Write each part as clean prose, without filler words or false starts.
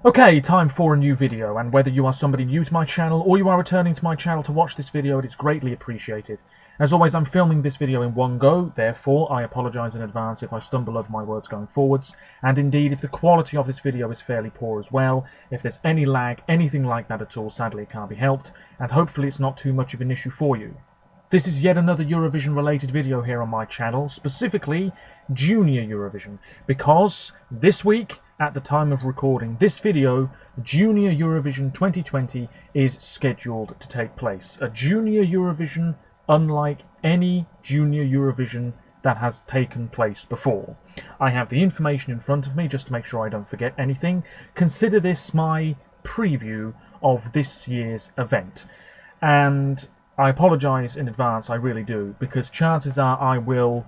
Okay, time for a new video, and whether you are somebody new to my channel or you are returning to my channel to watch this video, it is greatly appreciated. As always, I'm filming this video in one go, therefore I apologise in advance if I stumble over my words going forwards, and indeed if the quality of this video is fairly poor as well. If there's any lag, anything like that at all, sadly it can't be helped, and hopefully it's not too much of an issue for you. This is yet another Eurovision related video here on my channel, specifically Junior Eurovision, because this week, at the time of recording this video, Junior Eurovision 2020 is scheduled to take place. A Junior Eurovision unlike any Junior Eurovision that has taken place before. I have the information in front of me just to make sure I don't forget anything. Consider this my preview of this year's event. And I apologise in advance, I really do, because chances are I will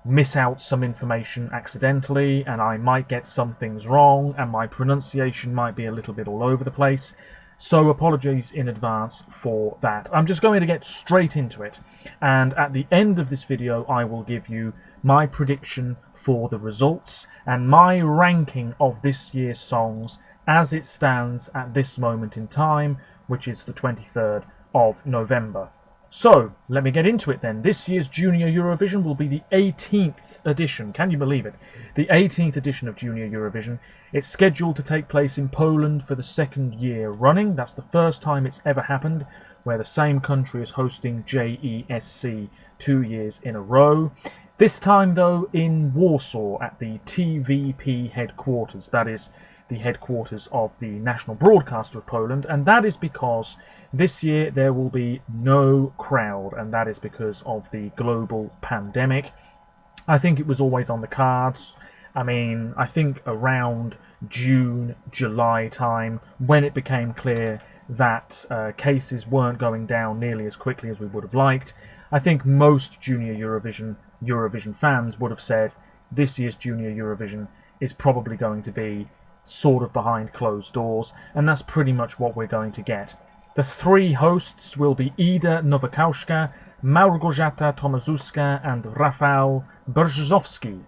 miss out some information accidentally, and I might get some things wrong, and my pronunciation might be a little bit all over the place. So apologies in advance for that. I'm just going to get straight into it, and at the end of this video I will give you my prediction for the results and my ranking of this year's songs as it stands at this moment in time, which is the 23rd of November. So, let me get into it then. This year's Junior Eurovision will be the 18th edition. Can you believe it? The 18th edition of Junior Eurovision. It's scheduled to take place in Poland for the second year running. That's the first time it's ever happened, where the same country is hosting JESC 2 years in a row. This time, though, in Warsaw at the TVP headquarters. That is the headquarters of the national broadcaster of Poland, and that is because this year there will be no crowd, and that is because of the global pandemic. I think it was always on the cards. I mean, I think around June, July time, when it became clear that cases weren't going down nearly as quickly as we would have liked, I think most Junior Eurovision fans would have said this year's Junior Eurovision is probably going to be sort of behind closed doors, and that's pretty much what we're going to get. The three hosts will be Ida Nowakowska, Małgorzata Tomaszewska and Rafał Brzozowski.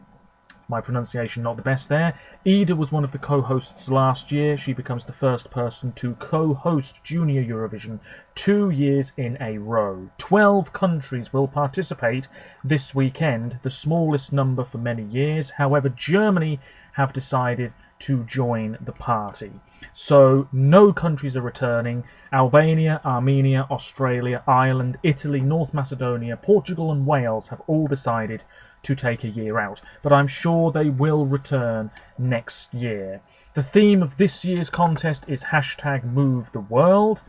My pronunciation not the best there. Ida was one of the co-hosts last year. She becomes the first person to co-host Junior Eurovision 2 years in a row. 12 countries will participate this weekend, the smallest number for many years. However, Germany have decided to join the party. So no countries are returning. Albania, Armenia, Australia, Ireland, Italy, North Macedonia, Portugal and Wales have all decided to take a year out, but I'm sure they will return next year. The theme of this year's contest is #MoveTheWorld.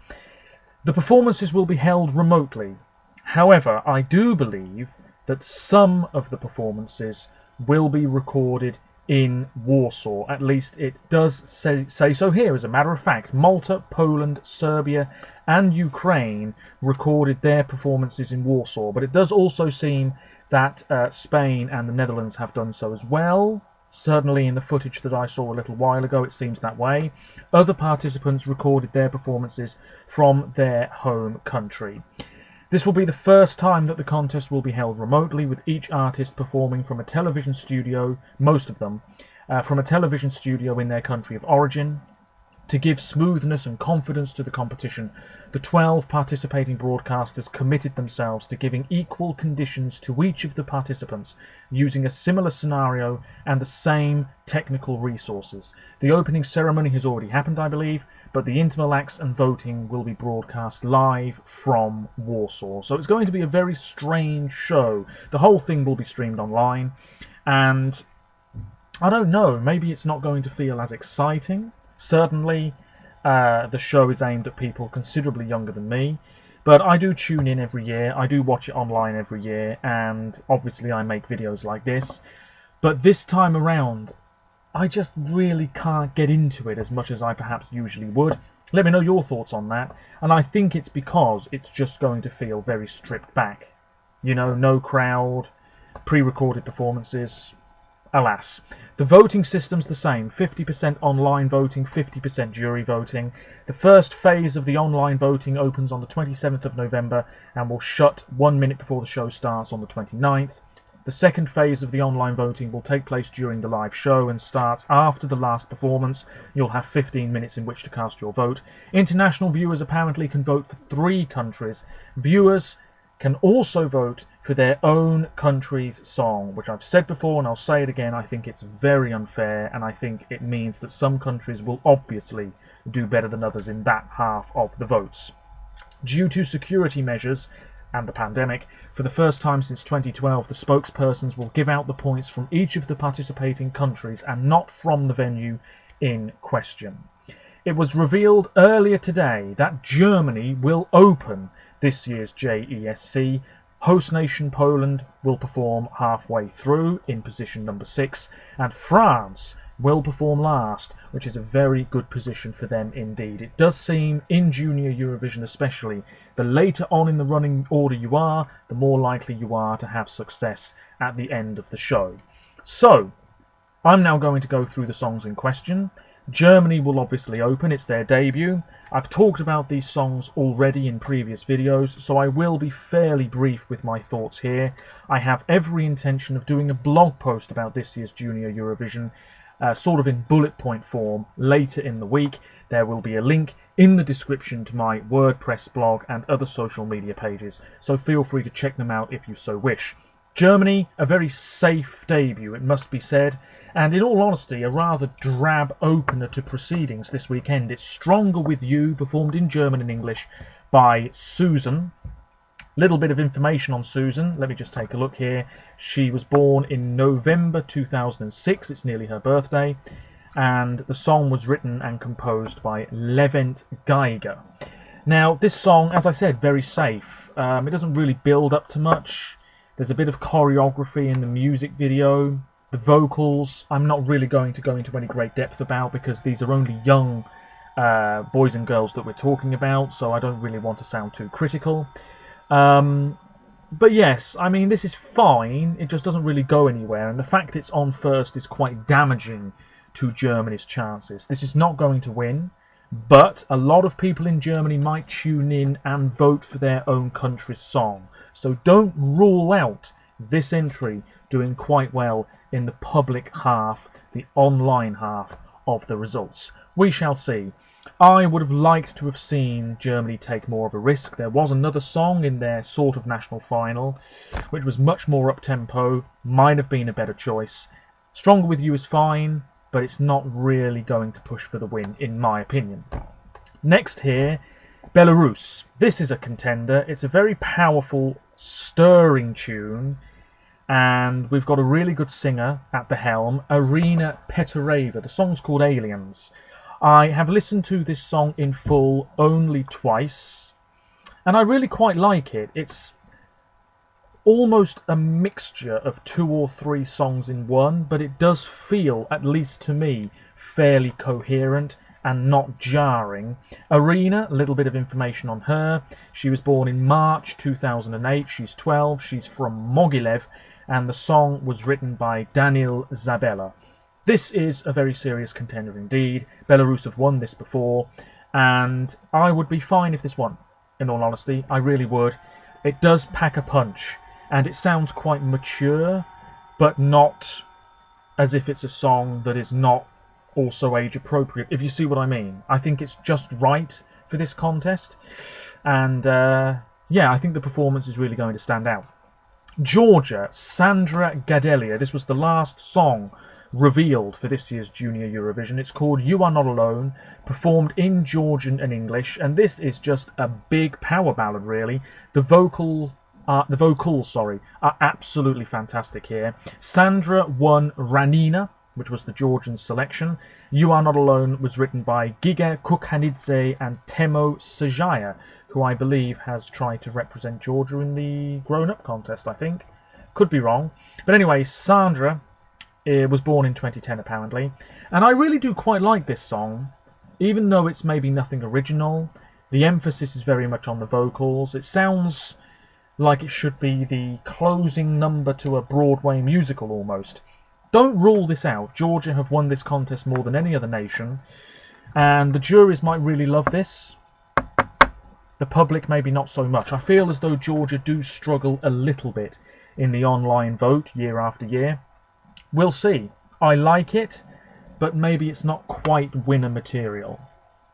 The performances will be held remotely. However, I do believe that some of the performances will be recorded in Warsaw. At least it does say so here. As a matter of fact, Malta, Poland, Serbia and Ukraine recorded their performances in Warsaw, but it does also seem that Spain and the Netherlands have done so as well. Certainly in the footage that I saw a little while ago it seems that way. Other participants recorded their performances from their home country. This will be the first time that the contest will be held remotely, with each artist performing from a television studio, most of them, from a television studio in their country of origin. To give smoothness and confidence to the competition, the 12 participating broadcasters committed themselves to giving equal conditions to each of the participants, using a similar scenario and the same technical resources. The opening ceremony has already happened, I believe, but the intimal acts and voting will be broadcast live from Warsaw. So it's going to be a very strange show. The whole thing will be streamed online, and I don't know, maybe it's not going to feel as exciting. Certainly, the show is aimed at people considerably younger than me, but I do tune in every year, I do watch it online every year, and obviously I make videos like this. But this time around, I just really can't get into it as much as I perhaps usually would. Let me know your thoughts on that, and I think it's because it's just going to feel very stripped back. You know, no crowd, pre-recorded performances. Alas. The voting system's the same, 50% online voting, 50% jury voting. The first phase of the online voting opens on the 27th of November and will shut 1 minute before the show starts on the 29th. The second phase of the online voting will take place during the live show and starts after the last performance. You'll have 15 minutes in which to cast your vote. International viewers apparently can vote for 3 countries. Viewers can also vote for their own country's song, which I've said before and I'll say it again. I think it's very unfair, and I think it means that some countries will obviously do better than others in that half of the votes. Due to security measures and the pandemic, for the first time since 2012, the spokespersons will give out the points from each of the participating countries and not from the venue in question. It was revealed earlier today that Germany will open this year's JESC. Host nation Poland will perform halfway through in position number 6, and France will perform last, which is a very good position for them indeed. It does seem, in Junior Eurovision especially, the later on in the running order you are, the more likely you are to have success at the end of the show. So, I'm now going to go through the songs in question. Germany will obviously open, it's their debut. I've talked about these songs already in previous videos, so I will be fairly brief with my thoughts here. I have every intention of doing a blog post about this year's Junior Eurovision, sort of in bullet point form, later in the week. There will be a link in the description to my WordPress blog and other social media pages, so feel free to check them out if you so wish. Germany, a very safe debut, it must be said, and in all honesty, a rather drab opener to proceedings this weekend. It's Stronger With You, performed in German and English by Susan. Little bit of information on Susan, let me just take a look here. She was born in November 2006, it's nearly her birthday, and the song was written and composed by Levent Geiger. Now, this song, as I said, very safe. It doesn't really build up to much. There's a bit of choreography in the music video. The vocals, I'm not really going to go into any great depth about because these are only young boys and girls that we're talking about, so I don't really want to sound too critical. But yes, I mean, this is fine, it just doesn't really go anywhere, and the fact it's on first is quite damaging to Germany's chances. This is not going to win, but a lot of people in Germany might tune in and vote for their own country's song. So don't rule out this entry doing quite well in the public half, the online half of the results. We shall see. I would have liked to have seen Germany take more of a risk. There was another song in their sort of national final, which was much more up-tempo, might have been a better choice. Stronger With You is fine, but it's not really going to push for the win, in my opinion. Next here, Belarus. This is a contender. It's a very powerful, stirring tune, and we've got a really good singer at the helm, Irina Petreva. The song's called Aliens. I have listened to this song in full only twice, and I really quite like it. It's almost a mixture of 2 or 3 songs in one, but it does feel, at least to me, fairly coherent and not jarring. Irina, a little bit of information on her. She was born in March 2008. She's 12. She's from Mogilev, and the song was written by Daniel Zabella. This is a very serious contender indeed. Belarus have won this before, and I would be fine if this won, in all honesty. I really would. It does pack a punch, and it sounds quite mature, but not as if it's a song that is not also age appropriate, if you see what I mean. I think it's just right for this contest, and yeah, I think the performance is really going to stand out. Georgia, Sandra Gadelia. This was the last song revealed for this year's Junior Eurovision. It's called You Are Not Alone, performed in Georgian and English, and this is just a big power ballad, really. The vocals are absolutely fantastic here. Sandra won Ranina, which was the Georgian selection. You Are Not Alone was written by Giga Kukhanidze and Temo Sajaya, who I believe has tried to represent Georgia in the grown-up contest, I think. Could be wrong. But anyway, Sandra was born in 2010, apparently. And I really do quite like this song, even though it's maybe nothing original. The emphasis is very much on the vocals. It sounds like it should be the closing number to a Broadway musical, almost. Don't rule this out. Georgia have won this contest more than any other nation, and the juries might really love this. The public maybe not so much. I feel as though Georgia do struggle a little bit in the online vote year after year. We'll see. I like it, but maybe it's not quite winner material.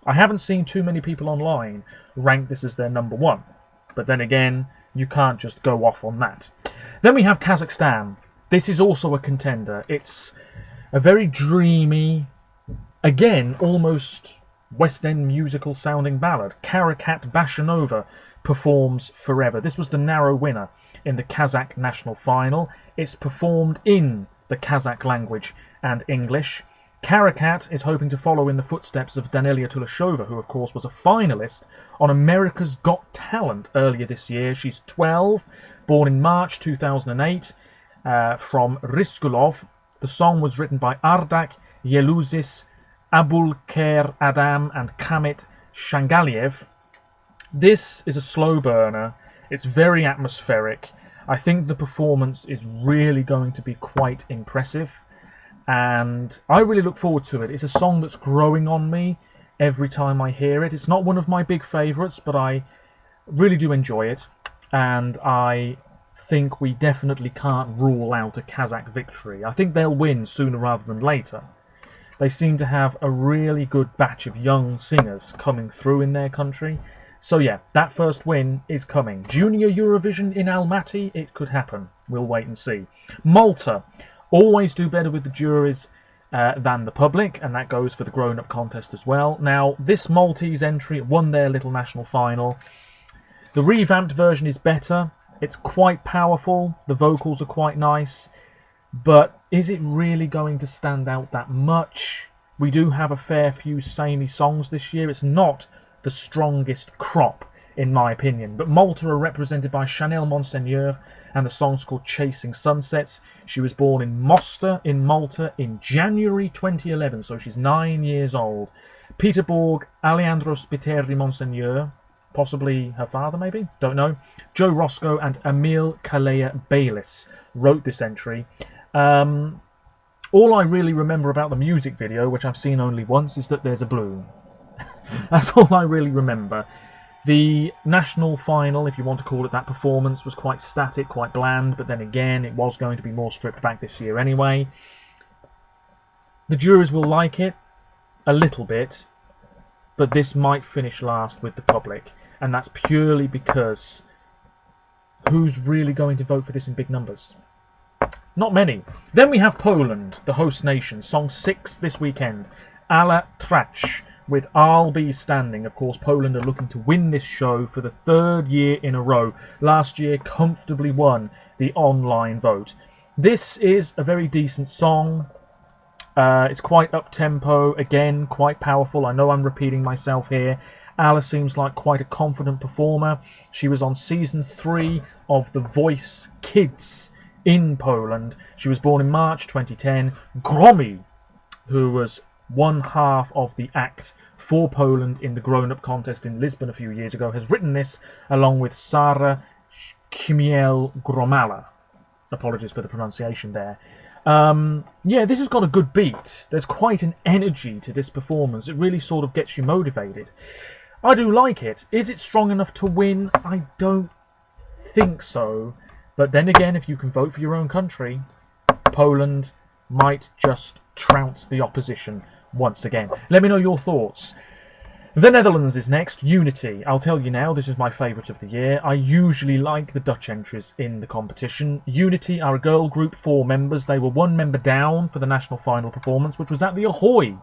I haven't seen too many people online rank this as their number one, but then again, you can't just go off on that. Then we have Kazakhstan. This is also a contender. It's a very dreamy, again, almost West End musical sounding ballad. Karakat Bashanova performs Forever. This was the narrow winner in the Kazakh national final. It's performed in the Kazakh language and English. Karakat is hoping to follow in the footsteps of Danelia Tulashova, who of course was a finalist on America's Got Talent earlier this year. She's 12, born in March 2008, from Riskulov. The song was written by Ardak Yeluzis, Abulker Adam and Kamit Shangaliev. This is a slow burner. It's very atmospheric. I think the performance is really going to be quite impressive, and I really look forward to it. It's a song that's growing on me every time I hear it. It's not one of my big favourites, but I really do enjoy it, and I think we definitely can't rule out a Kazakh victory. I think they'll win sooner rather than later. They seem to have a really good batch of young singers coming through in their country. So yeah, that first win is coming. Junior Eurovision in Almaty, it could happen. We'll wait and see. Malta always do better with the juries than the public, and that goes for the grown-up contest as well. Now, this Maltese entry won their little national final. The revamped version is better. It's quite powerful. The vocals are quite nice. But is it really going to stand out that much? We do have a fair few samey songs this year. It's not the strongest crop, in my opinion. But Malta are represented by Chanel Monseigneur, and the song's called Chasing Sunsets. She was born in Mostar in Malta in January 2011, so she's 9 years old. Peterborg, Alejandro Spiteri Monseigneur, possibly her father maybe, don't know. Joe Roscoe and Emil Kalea Baylis wrote this entry. All I really remember about the music video, which I've seen only once, is that there's a balloon. That's all I really remember. The national final, if you want to call it that, performance was quite static, quite bland, but then again, it was going to be more stripped back this year anyway. The jurors will like it a little bit, but this might finish last with the public, and that's purely because who's really going to vote for this in big numbers? Not many. Then we have Poland, the host nation, song 6 this weekend, Ala Trach, with I'll Be Standing. Of course, Poland are looking to win this show for the 3rd year in a row. Last year comfortably won the online vote. This is a very decent song. It's quite up-tempo, again, quite powerful. I know I'm repeating myself here. Ala seems like quite a confident performer. She was on season 3 of The Voice Kids in Poland. She was born in March 2010. Gromi, who was one half of the act for Poland in the grown-up contest in Lisbon a few years ago, has written this along with Sara Kimiel Gromala. Apologies for the pronunciation there. Yeah, this has got a good beat. There's quite an energy to this performance. It really sort of gets you motivated. I do like it. Is it strong enough to win? I don't think so. But then again, if you can vote for your own country, Poland might just trounce the opposition once again. Let me know your thoughts. The Netherlands is next, Unity. I'll tell you now, this is my favourite of the year. I usually like the Dutch entries in the competition. Unity are a girl group, 4 members. They were 1 member down for the national final performance, which was at the Ahoy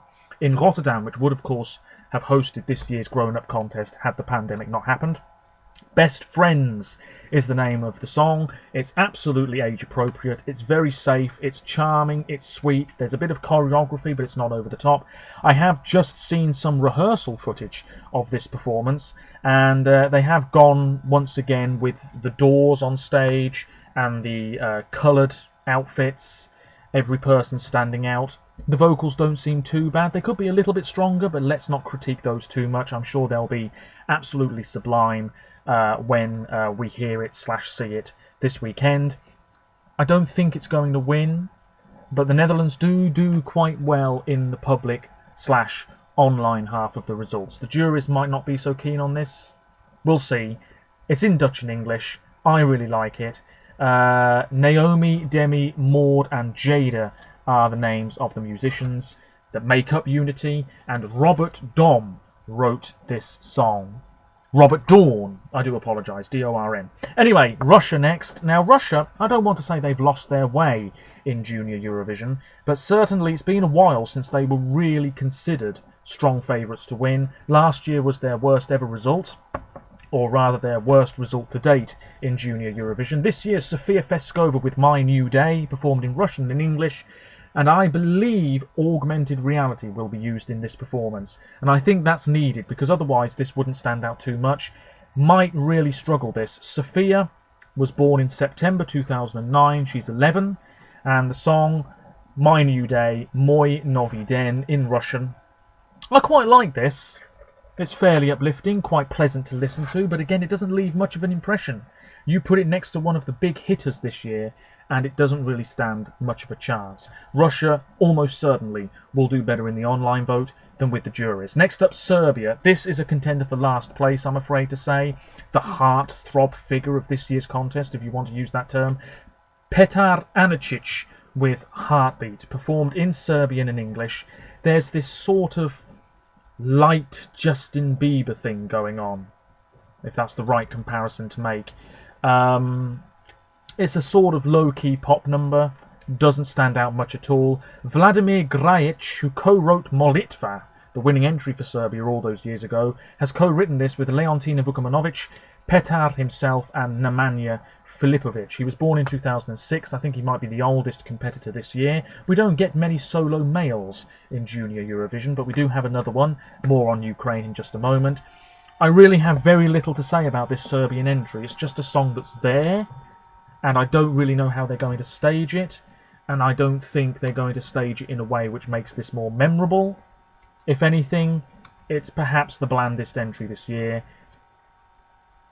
in Rotterdam, which would, of course, have hosted this year's grown-up contest had the pandemic not happened. Best Friends is the name of the song. It's absolutely age appropriate. It's very safe. It's charming. It's sweet. There's a bit of choreography, but it's not over the top. I have just seen some rehearsal footage of this performance, and they have gone once again with the doors on stage and the coloured outfits, every person standing out. The vocals don't seem too bad. They could be a little bit stronger, but let's not critique those too much. I'm sure they'll be absolutely sublime when we hear it / see it this weekend. I don't think it's going to win, but the Netherlands do quite well in the public / online half of the results. The juries might not be so keen on this. We'll see. It's in Dutch and English. I really like it. Naomi, Demi, Maud and Jada are the names of the musicians that make up Unity, and Robert Dom wrote this song. Robert Dorn, I do apologise, D-O-R-N. Anyway, Russia next. Now Russia, I don't want to say they've lost their way in Junior Eurovision, but certainly it's been a while since they were really considered strong favourites to win. Last year was their worst ever result, or rather their worst result to date in Junior Eurovision. This year, Sofia Fescova with My New Day performed in Russian and English, and I believe augmented reality will be used in this performance. And I think that's needed, because otherwise this wouldn't stand out too much. Might really struggle this. Sofia was born in September 2009, she's 11, and the song My New Day, Moy Novy Den in Russian. I quite like this. It's fairly uplifting, quite pleasant to listen to, but again it doesn't leave much of an impression. You put it next to one of the big hitters this year, and it doesn't really stand much of a chance. Russia almost certainly will do better in the online vote than with the juries. Next up, Serbia. This is a contender for last place, I'm afraid to say. The heart-throb figure of this year's contest, if you want to use that term. Petar Aničić with Heartbeat, performed in Serbian and English. There's this sort of light Justin Bieber thing going on, if that's the right comparison to make. It's a sort of low-key pop number, doesn't stand out much at all. Vladimir Grajic, who co-wrote Molitva, the winning entry for Serbia all those years ago, has co-written this with Leontina Vukomanovic, Petar himself and Nemanja Filipovic. He was born in 2006, I think he might be the oldest competitor this year. We don't get many solo males in Junior Eurovision, but we do have another one, more on Ukraine in just a moment. I really have very little to say about this Serbian entry. It's just a song that's there, and I don't really know how they're going to stage it, and I don't think they're going to stage it in a way which makes this more memorable. If anything, it's perhaps the blandest entry this year.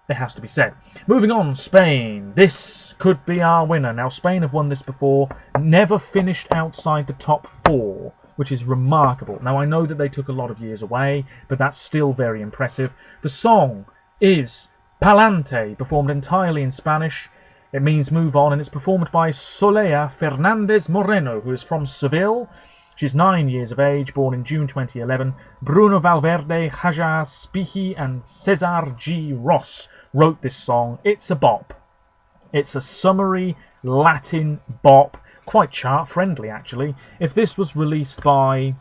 It has to be said. Moving on, Spain. This could be our winner. Now, Spain have won this before, never finished outside the top 4, which is remarkable. Now, I know that they took a lot of years away, but that's still very impressive. The song is Pa'lante, performed entirely in Spanish. It means move on, and it's performed by Solea Fernandez Moreno, who is from Seville. She's 9 years of age, born in June 2011. Bruno Valverde, Hajar Spihi and Cesar G. Ross wrote this song. It's a bop. It's a summery Latin bop, quite chart-friendly actually. If this was released by,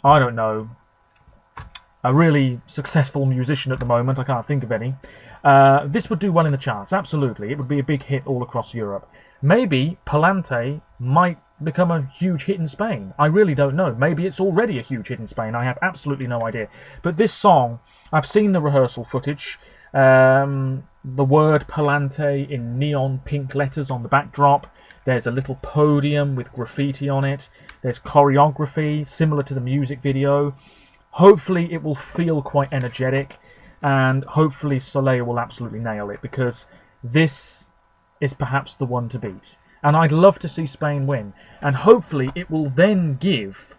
I don't know, a really successful musician at the moment, I can't think of any, this would do well in the charts, absolutely. It would be a big hit all across Europe. Maybe Pa'lante might become a huge hit in Spain. I really don't know. Maybe it's already a huge hit in Spain. I have absolutely no idea. But this song, I've seen the rehearsal footage. The word Pa'lante in neon pink letters on the backdrop. There's a little podium with graffiti on it. There's choreography similar to the music video. Hopefully it will feel quite energetic, and hopefully Soleil will absolutely nail it, because this is perhaps the one to beat. And I'd love to see Spain win, and hopefully it will then give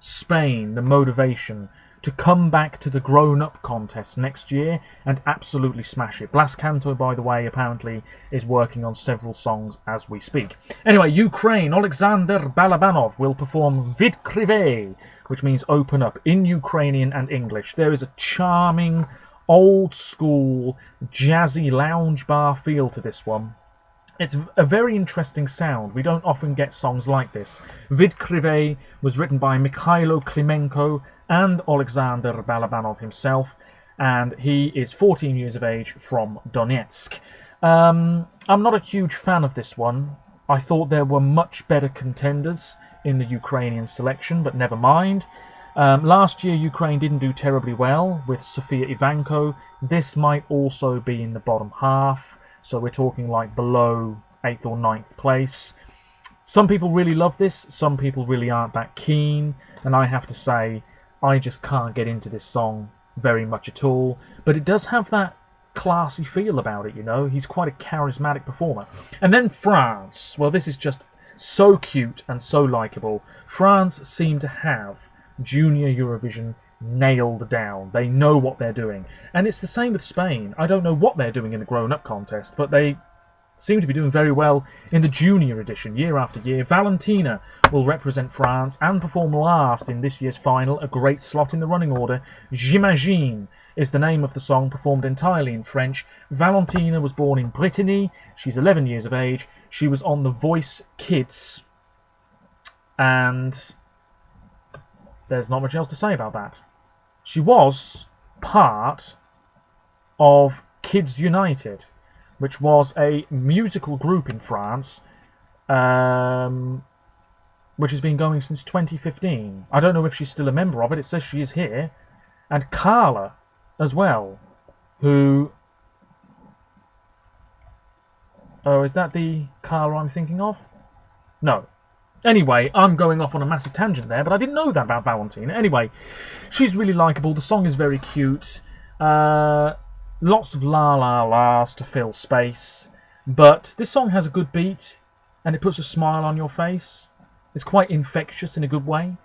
Spain the motivation to come back to the grown-up contest next year and absolutely smash it. Blas Canto, by the way, apparently is working on several songs as we speak. Anyway, Ukraine, Alexander Balabanov will perform Vidkrive, which means open up, in Ukrainian and English. There is a charming, old-school, jazzy lounge bar feel to this one. It's a very interesting sound. We don't often get songs like this. Vidkrive was written by Mikhailo Klimenko and Alexander Balabanov himself, and he is 14 years of age from Donetsk. I'm not a huge fan of this one. I thought there were much better contenders in the Ukrainian selection, but never mind. Last year Ukraine didn't do terribly well with Sofia Ivanko. This might also be in the bottom half, so we're talking like below 8th or 9th place. Some people really love this, some people really aren't that keen, and I have to say, I just can't get into this song very much at all. But it does have that classy feel about it, you know. He's quite a charismatic performer. And then France. Well, this is just so cute and so likeable. France seem to have Junior Eurovision nailed down. They know what they're doing. And it's the same with Spain. I don't know what they're doing in the grown-up contest, but they seem to be doing very well in the Junior edition year after year. Valentina will represent France and perform last in this year's final, a great slot in the running order. J'imagine is the name of the song, performed entirely in French. Valentina was born in Brittany. She's 11 years of age. She was on The Voice Kids. And there's not much else to say about that. She was part of Kids United, which was a musical group in France, which has been going since 2015. I don't know if she's still a member of it. It says she is here. And Carla as well, who... Oh, is that the Carla I'm thinking of? No. Anyway, I'm going off on a massive tangent there, but I didn't know that about Valentina. Anyway, she's really likeable. The song is very cute. Lots of la-la-las to fill space. But this song has a good beat, and it puts a smile on your face. It's quite infectious in a good way.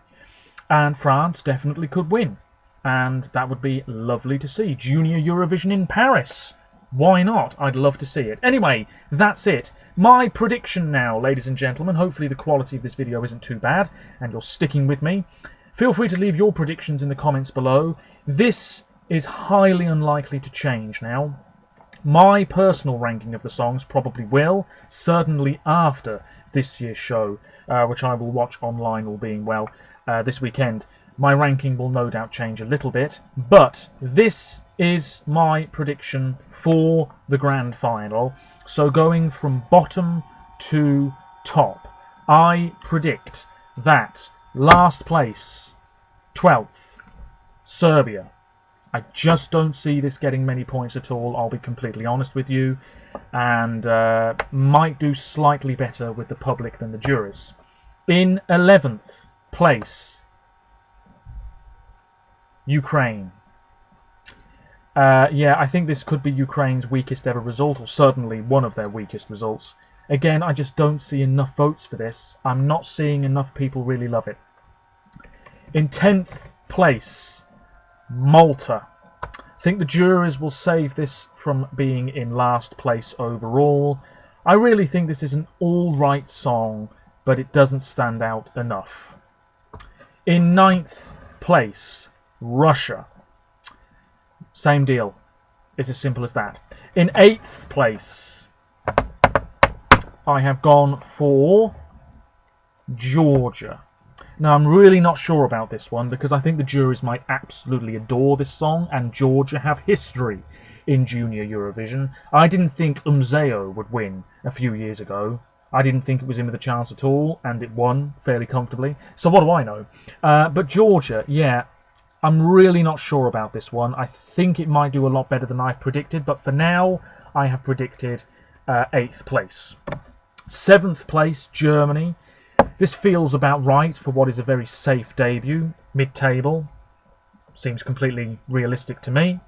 And France definitely could win. And that would be lovely to see. Junior Eurovision in Paris. Why not? I'd love to see it. Anyway, that's it. My prediction now, ladies and gentlemen. Hopefully the quality of this video isn't too bad, and you're sticking with me. Feel free to leave your predictions in the comments below. This is highly unlikely to change now. My personal ranking of the songs probably will, certainly after this year's show, which I will watch online, all being well, this weekend. My ranking will no doubt change a little bit, but this is my prediction for the grand final. So going from bottom to top, I predict that last place, 12th, Serbia. I just don't see this getting many points at all, I'll be completely honest with you, and might do slightly better with the public than the juries. In 11th place, Ukraine. Yeah, I think this could be Ukraine's weakest ever result, or certainly one of their weakest results. Again, I just don't see enough votes for this. I'm not seeing enough people really love it. In 10th place, Malta. I think the jurors will save this from being in last place overall. I really think this is an alright song, but it doesn't stand out enough. In 9th place, Russia. Same deal. It's as simple as that. In 8th place, I have gone for Georgia. Now, I'm really not sure about this one because I think the juries might absolutely adore this song, and Georgia have history in Junior Eurovision. I didn't think Umzeo would win a few years ago. I didn't think it was in with a chance at all, and it won fairly comfortably. So what do I know? But Georgia, yeah, I'm really not sure about this one. I think it might do a lot better than I've predicted, but for now, I have predicted 8th place. 7th place, Germany. This feels about right for what is a very safe debut. Mid-table. Seems completely realistic to me.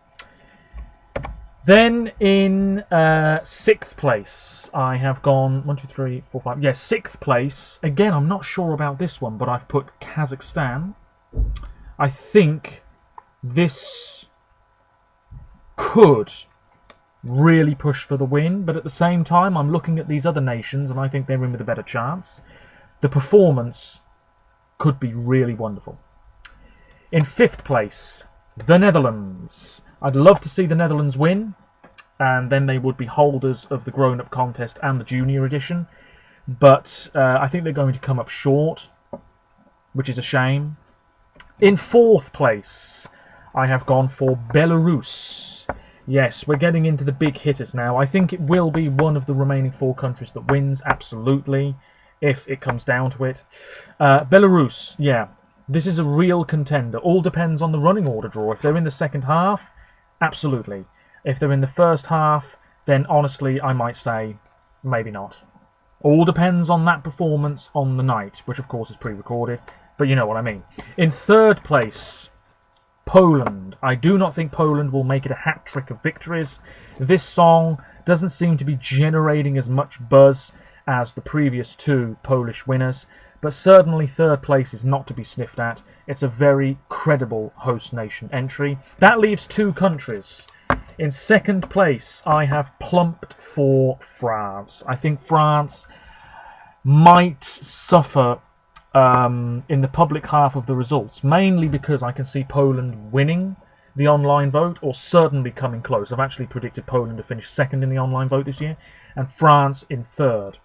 Then in 6th place, I have gone 1, 2, 3, 4, 5. Yes, 6th place. Again, I'm not sure about this one, but I've put Kazakhstan. I think this could really push for the win, but at the same time, I'm looking at these other nations, and I think they're in with a better chance. The performance could be really wonderful. In 5th place, the Netherlands. I'd love to see the Netherlands win, and then they would be holders of the grown-up contest and the junior edition. But I think they're going to come up short, which is a shame. In 4th place, I have gone for Belarus. Yes, we're getting into the big hitters now. I think it will be one of the remaining 4 countries that wins, absolutely, if it comes down to it. Belarus, yeah, this is a real contender. All depends on the running order draw. If they're in the second half, absolutely. If they're in the first half, then honestly, I might say, maybe not. All depends on that performance on the night, which of course is pre-recorded. But you know what I mean. In 3rd place, Poland. I do not think Poland will make it a hat-trick of victories. This song doesn't seem to be generating as much buzz as the previous 2 Polish winners, but certainly 3rd place is not to be sniffed at. It's a very credible host nation entry. That leaves 2 countries In second place, I have plumped for France. I think France might suffer in the public half of the results, mainly because I can see Poland winning the online vote, or certainly coming close. I've actually predicted Poland to finish second in the online vote this year, and France in third.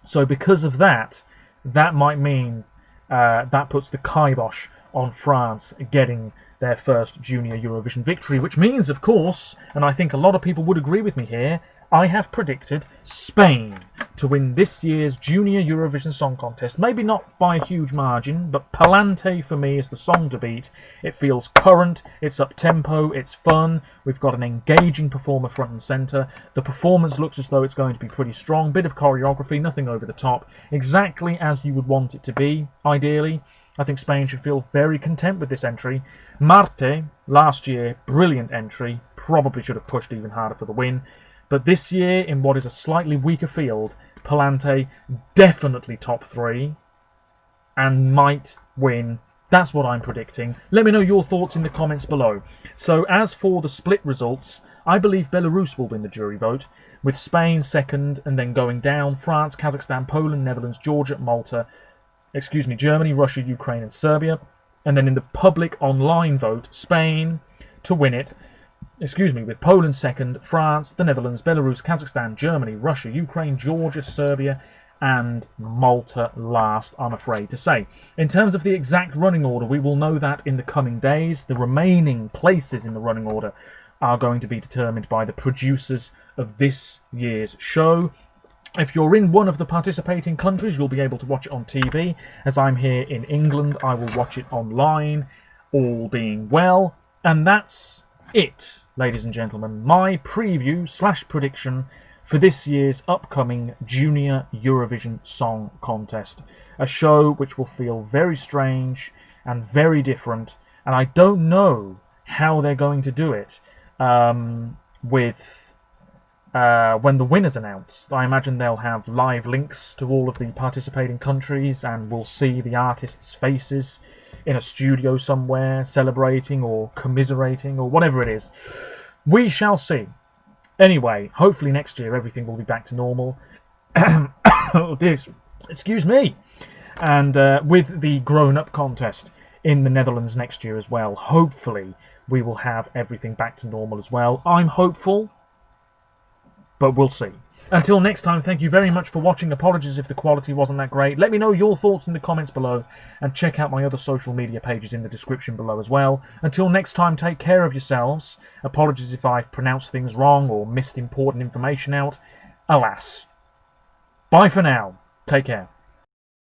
So because of that, that might mean that puts the kibosh on France getting their first Junior Eurovision victory, which means, of course, and I think a lot of people would agree with me here, I have predicted Spain to win this year's Junior Eurovision Song Contest. Maybe not by a huge margin, but Palante for me is the song to beat. It feels current, it's up-tempo, it's fun, we've got an engaging performer front and centre, the performance looks as though it's going to be pretty strong, bit of choreography, nothing over the top, exactly as you would want it to be, ideally. I think Spain should feel very content with this entry. Marte, last year, brilliant entry, probably should have pushed even harder for the win. But this year, in what is a slightly weaker field, Palante definitely top 3 and might win. That's what I'm predicting. Let me know your thoughts in the comments below. So as for the split results, I believe Belarus will win the jury vote, with Spain second and then going down, France, Kazakhstan, Poland, Netherlands, Georgia, Malta, Germany, Russia, Ukraine and Serbia. And then in the public online vote, Spain to win it, with Poland second, France, the Netherlands, Belarus, Kazakhstan, Germany, Russia, Ukraine, Georgia, Serbia, and Malta last, I'm afraid to say. In terms of the exact running order, we will know that in the coming days. The remaining places in the running order are going to be determined by the producers of this year's show. If you're in one of the participating countries, you'll be able to watch it on TV. As I'm here in England, I will watch it online, all being well. And that's it, ladies and gentlemen, my preview / prediction for this year's upcoming Junior Eurovision Song Contest. A show which will feel very strange and very different, and I don't know how they're going to do it when the winner's announced. I imagine they'll have live links to all of the participating countries, and we'll see the artists' faces in a studio somewhere, celebrating or commiserating or whatever it is. We shall see. Anyway, hopefully next year everything will be back to normal. Oh dear, excuse me. And with the grown-up contest in the Netherlands next year as well, hopefully we will have everything back to normal as well. I'm hopeful, but we'll see. Until next time, thank you very much for watching. Apologies if the quality wasn't that great. Let me know your thoughts in the comments below, and check out my other social media pages in the description below as well. Until next time, take care of yourselves. Apologies if I've pronounced things wrong or missed important information out. Alas. Bye for now. Take care.